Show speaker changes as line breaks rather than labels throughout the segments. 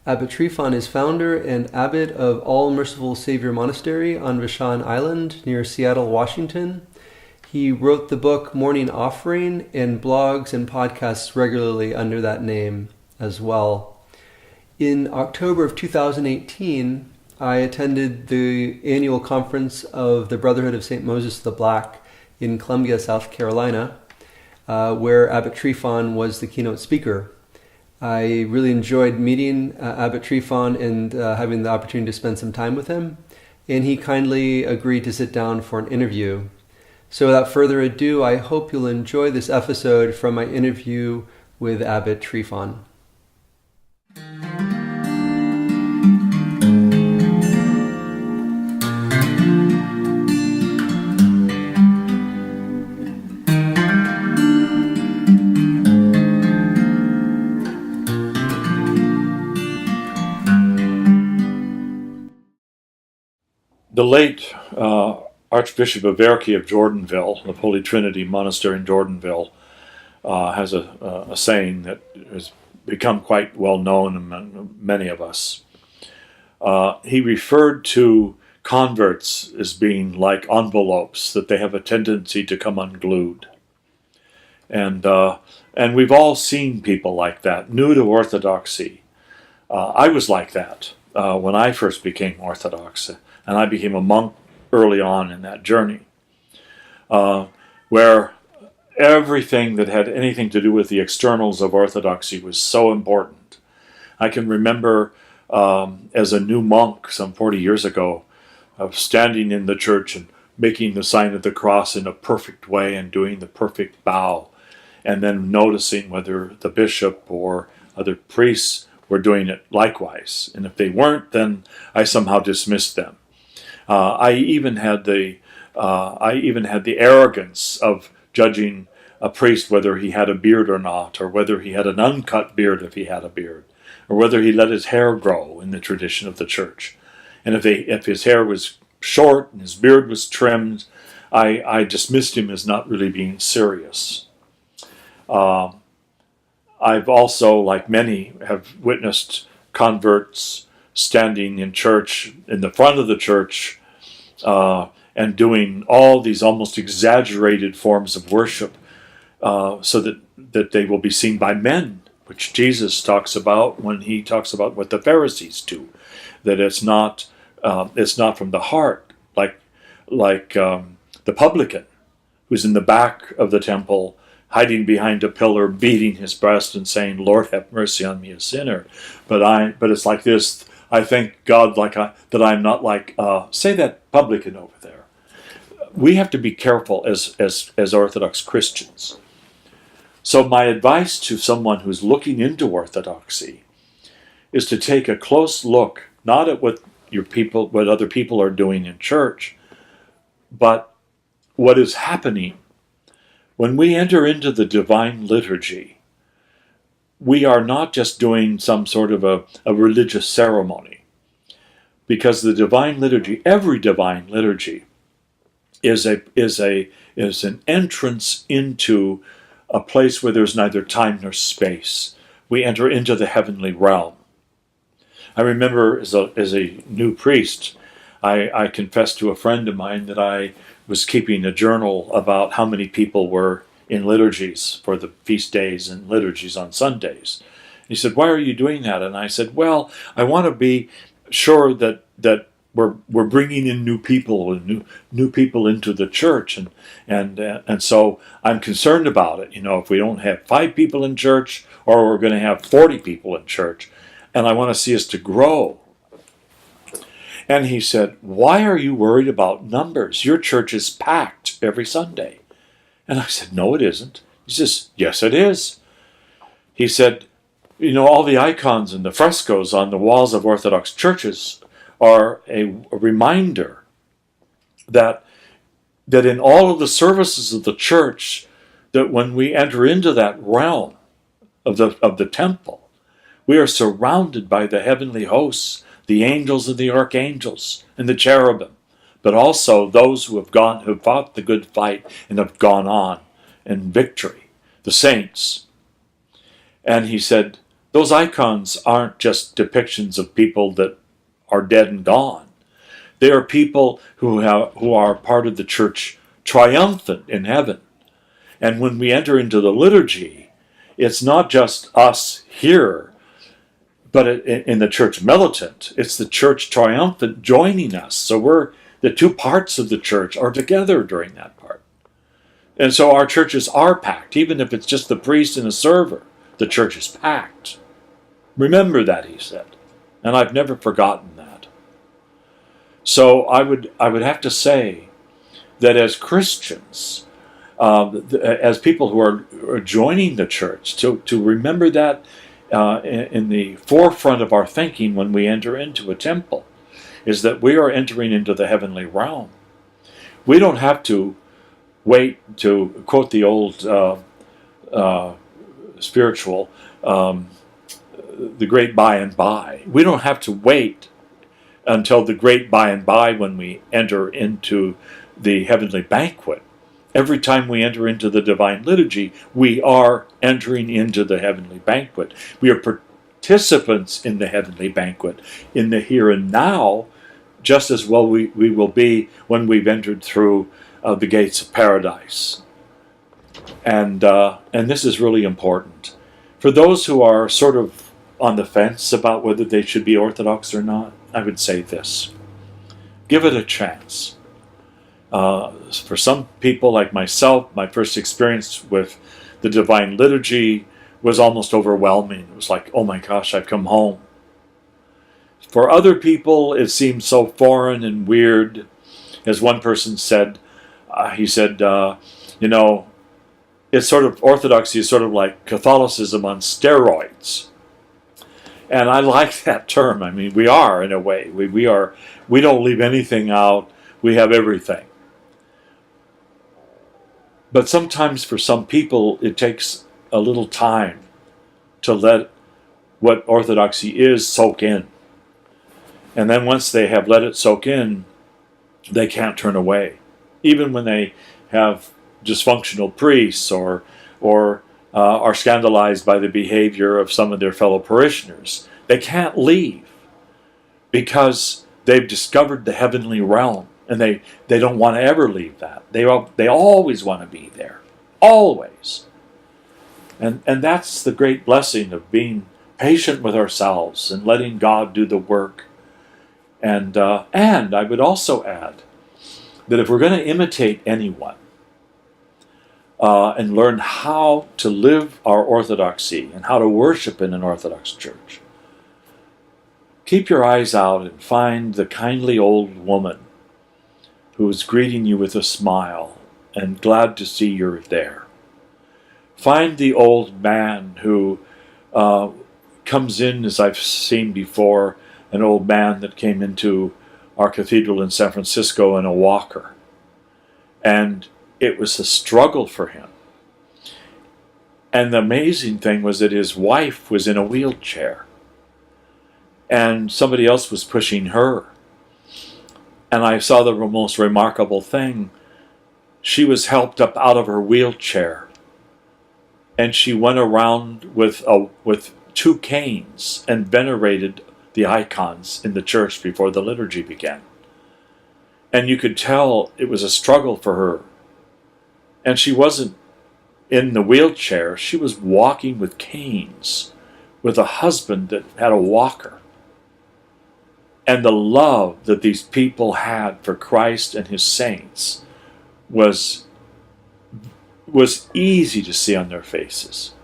Abbot Tryphon is founder and abbot of All Merciful Savior Monastery on Vashon Island near Seattle, Washington. He wrote the book Morning Offering and blogs and podcasts regularly under that name as well. In October of 2018, I attended the annual conference of the Brotherhood of St. Moses the Black in Columbia, South Carolina, where Abbot Tryphon was the keynote speaker. I really enjoyed meeting Abbot Tryphon and having the opportunity to spend some time with him, and he kindly agreed to sit down for an interview. So without further ado, I hope you'll enjoy this episode from my interview with Abbot Tryphon.
The late Archbishop Averki of Jordanville, of Holy Trinity Monastery in Jordanville, has a saying that has become quite well known among many of us. He referred to converts as being like envelopes, that they have a tendency to come unglued. And we've all seen people like that, new to Orthodoxy. I was like that when I first became Orthodox. And I became a monk early on in that journey, where everything that had anything to do with the externals of Orthodoxy was so important. I can remember as a new monk some 40 years ago, of standing in the church and making the sign of the cross in a perfect way and doing the perfect bow, and then noticing whether the bishop or other priests were doing it likewise. And if they weren't, then I somehow dismissed them. I even had the arrogance of judging a priest whether he had a beard or not, or whether he had an uncut beard if he had a beard, or whether he let his hair grow in the tradition of the church. And if his hair was short and his beard was trimmed, I dismissed him as not really being serious. I've also, like many, have witnessed converts standing in church, in the front of the church, and doing all these almost exaggerated forms of worship, so that they will be seen by men, which Jesus talks about when he talks about what the Pharisees do, that it's not from the heart, like the publican who's in the back of the temple, hiding behind a pillar, beating his breast and saying, "Lord, have mercy on me, a sinner." But it's like this. I thank God that I'm not like, say that publican over there. We have to be careful as Orthodox Christians. So my advice to someone who's looking into Orthodoxy is to take a close look, not at what other people are doing in church, but what is happening. When we enter into the divine liturgy, we are not just doing some sort of a religious ceremony, because the divine liturgy, every divine liturgy, is an entrance into a place where there's neither time nor space. We enter into the heavenly realm. I remember as a new priest, I confessed to a friend of mine that I was keeping a journal about how many people were in liturgies for the feast days and liturgies on Sundays. He said, "Why are you doing that?" And I said, "Well, I want to be sure that we're bringing in new people and new people into the church, and so I'm concerned about it. If we don't have 5 people in church, or we're going to have 40 people in church, and I want to see us to grow." And he said, "Why are you worried about numbers? Your church is packed every Sunday." And I said, "No, it isn't." He says, "Yes, it is." He said, all the icons and the frescoes on the walls of Orthodox churches are a reminder that in all of the services of the church, that when we enter into that realm of the temple, we are surrounded by the heavenly hosts, the angels and the archangels and the cherubim, but also those who have fought the good fight and have gone on in victory, the saints. And he said, Those icons aren't just depictions of people that are dead and gone. They are people who are part of the church triumphant in heaven. And when we enter into the liturgy, it's not just us here, but in the church militant, it's the church triumphant joining us. So the two parts of the church are together during that part. And so our churches are packed, even if it's just the priest and the server. The church is packed. Remember that, he said. And I've never forgotten that. So I would have to say that as Christians, as people who are joining the church, to remember that in the forefront of our thinking when we enter into a temple, is that we are entering into the heavenly realm. We don't have to wait, to quote the old spiritual, the great by and by. We don't have to wait until the great by and by when we enter into the heavenly banquet. Every time we enter into the divine liturgy, we are entering into the heavenly banquet. We are participants in the heavenly banquet, in the here and now, just as well we will be when we've entered through the gates of paradise. And this is really important. For those who are sort of on the fence about whether they should be Orthodox or not, I would say this. Give it a chance. For some people like myself, my first experience with the Divine Liturgy was almost overwhelming. It was like, oh my gosh, I've come home. For other people, it seemed so foreign and weird. As one person said, it's sort of, Orthodoxy is sort of like Catholicism on steroids. And I like that term. I mean, we are, in a way. We don't leave anything out. We have everything. But sometimes for some people, it takes a little time to let what Orthodoxy is soak in. And then once they have let it soak in, they can't turn away. Even when they have dysfunctional priests or are scandalized by the behavior of some of their fellow parishioners, they can't leave because they've discovered the heavenly realm. And they don't want to ever leave that. They always want to be there. Always. And that's the great blessing of being patient with ourselves and letting God do the work. And I would also add that if we're going to imitate anyone and learn how to live our orthodoxy and how to worship in an Orthodox church, keep your eyes out and find the kindly old woman who is greeting you with a smile and glad to see you're there. Find the old man who comes in, as I've seen before, an old man that came into our cathedral in San Francisco in a walker. And it was a struggle for him. And the amazing thing was that his wife was in a wheelchair. And somebody else was pushing her. And I saw the most remarkable thing. She was helped up out of her wheelchair. And she went around with 2 canes and venerated the icons in the church before the liturgy began. And you could tell it was a struggle for her. And she wasn't in the wheelchair. She was walking with canes with a husband that had a walker. And the love that these people had for Christ and his saints was easy to see on their faces.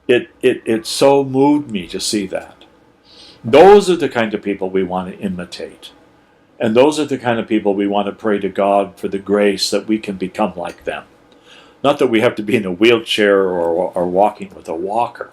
It so moved me to see that. Those are the kind of people we want to imitate. And those are the kind of people we want to pray to God for the grace that we can become like them. Not that we have to be in a wheelchair or walking with a walker,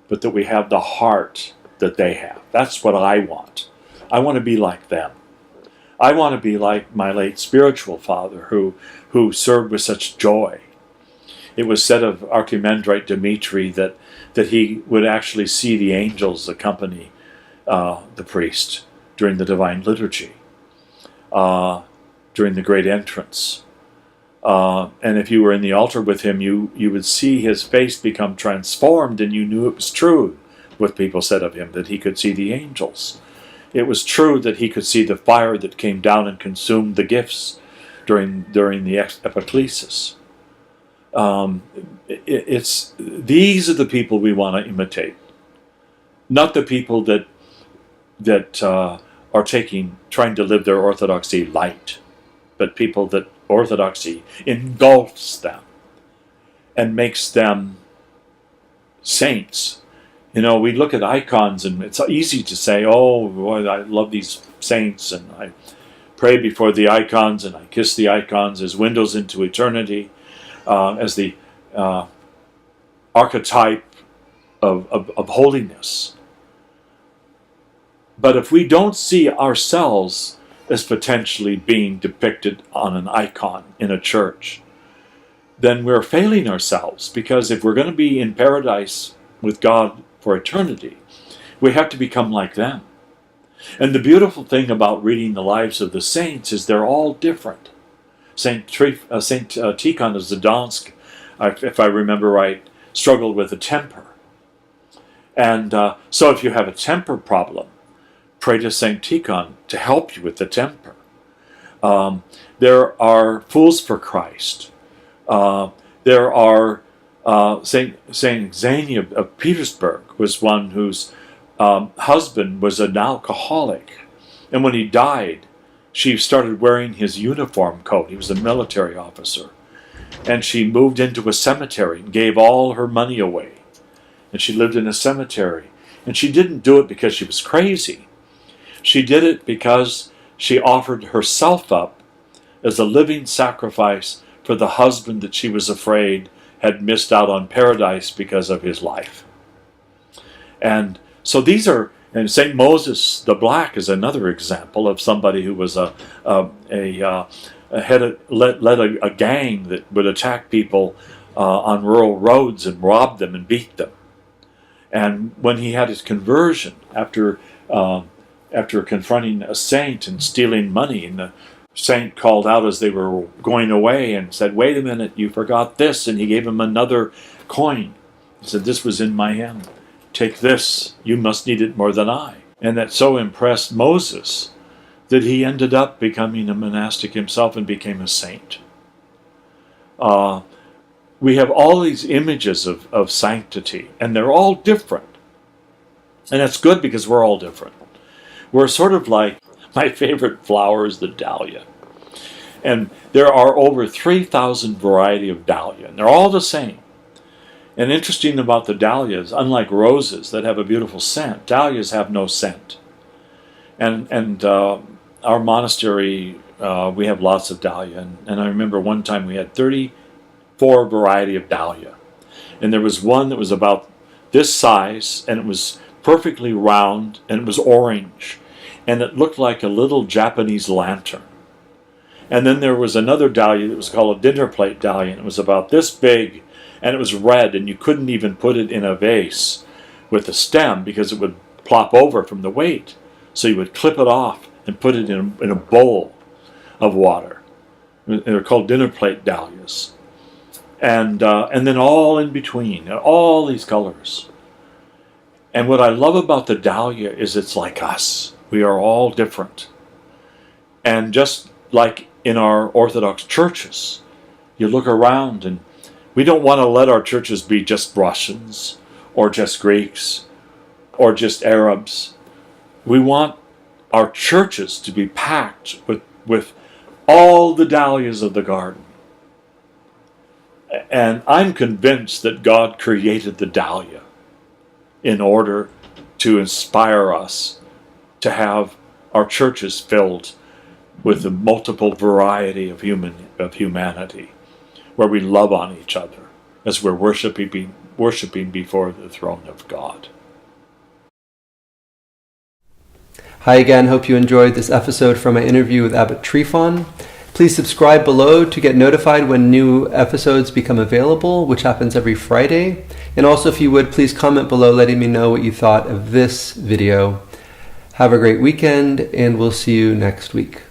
but that we have the heart that they have. That's what I want. I want to be like them. I want to be like my late spiritual father who served with such joy. It was said of Archimandrite Dimitri that he would actually see the angels accompany the priest during the Divine Liturgy, during the great entrance. And if you were in the altar with him, you would see his face become transformed, and you knew it was true. what people said of him, that he could see the angels. It was true that he could see the fire that came down and consumed the gifts during the epiclesis. These are the people we want to imitate, not the people that are trying to live their orthodoxy light, but people that orthodoxy engulfs them and makes them saints. We look at icons, and it's easy to say, oh, boy, I love these saints, and I pray before the icons, and I kiss the icons as windows into eternity, as the archetype of holiness. But if we don't see ourselves as potentially being depicted on an icon in a church, then we're failing ourselves, because if we're going to be in paradise with God for eternity, we have to become like them. And the beautiful thing about reading the lives of the saints is they're all different. Saint Tikhon of Gdansk, if I remember right, struggled with a temper. And so if you have a temper problem, pray to Saint Tikhon to help you with the temper. There are fools for Christ. There are Saint Xenia of Petersburg was one whose husband was an alcoholic, and when he died, she started wearing his uniform coat. He was a military officer, and she moved into a cemetery and gave all her money away, and she lived in a cemetery. And she didn't do it because she was crazy. She did it because she offered herself up as a living sacrifice for the husband that she was afraid had missed out on paradise because of his life. And so these are, and St. Moses the Black is another example of somebody who was led a gang that would attack people on rural roads and rob them and beat them. And when he had his conversion, after confronting a saint and stealing money, and the saint called out as they were going away and said, "Wait a minute, you forgot this," and he gave him another coin. He said, "This was in my hand. Take this, you must need it more than I." And that so impressed Moses that he ended up becoming a monastic himself and became a saint. We have all these images of sanctity, and they're all different. And that's good, because we're all different. We're sort of like, my favorite flower is the dahlia. And there are over 3,000 variety of dahlia, and they're all the same. And interesting about the dahlias, unlike roses that have a beautiful scent, dahlias have no scent. And our monastery, we have lots of dahlia. And I remember one time we had 34 variety of dahlia. And there was one that was about this size, and it was perfectly round, and it was orange. And it looked like a little Japanese lantern. And then there was another dahlia that was called a dinner plate dahlia, and it was about this big, and it was red, and you couldn't even put it in a vase with a stem because it would plop over from the weight. So you would clip it off and put it in a bowl of water. They're called dinner plate dahlias. And then all in between, all these colors. And what I love about the dahlia is it's like us. We are all different. And just like in our Orthodox churches, you look around, and we don't want to let our churches be just Russians or just Greeks or just Arabs. We want our churches to be packed with all the dahlias of the garden. And I'm convinced that God created the dahlia in order to inspire us to have our churches filled with the multiple variety of humanity, where we love on each other as we're worshiping before the throne of God.
Hi again, hope you enjoyed this episode from my interview with Abbot Tryphon. Please subscribe below to get notified when new episodes become available, which happens every Friday. And also, if you would, please comment below letting me know what you thought of this video. Have a great weekend, and we'll see you next week.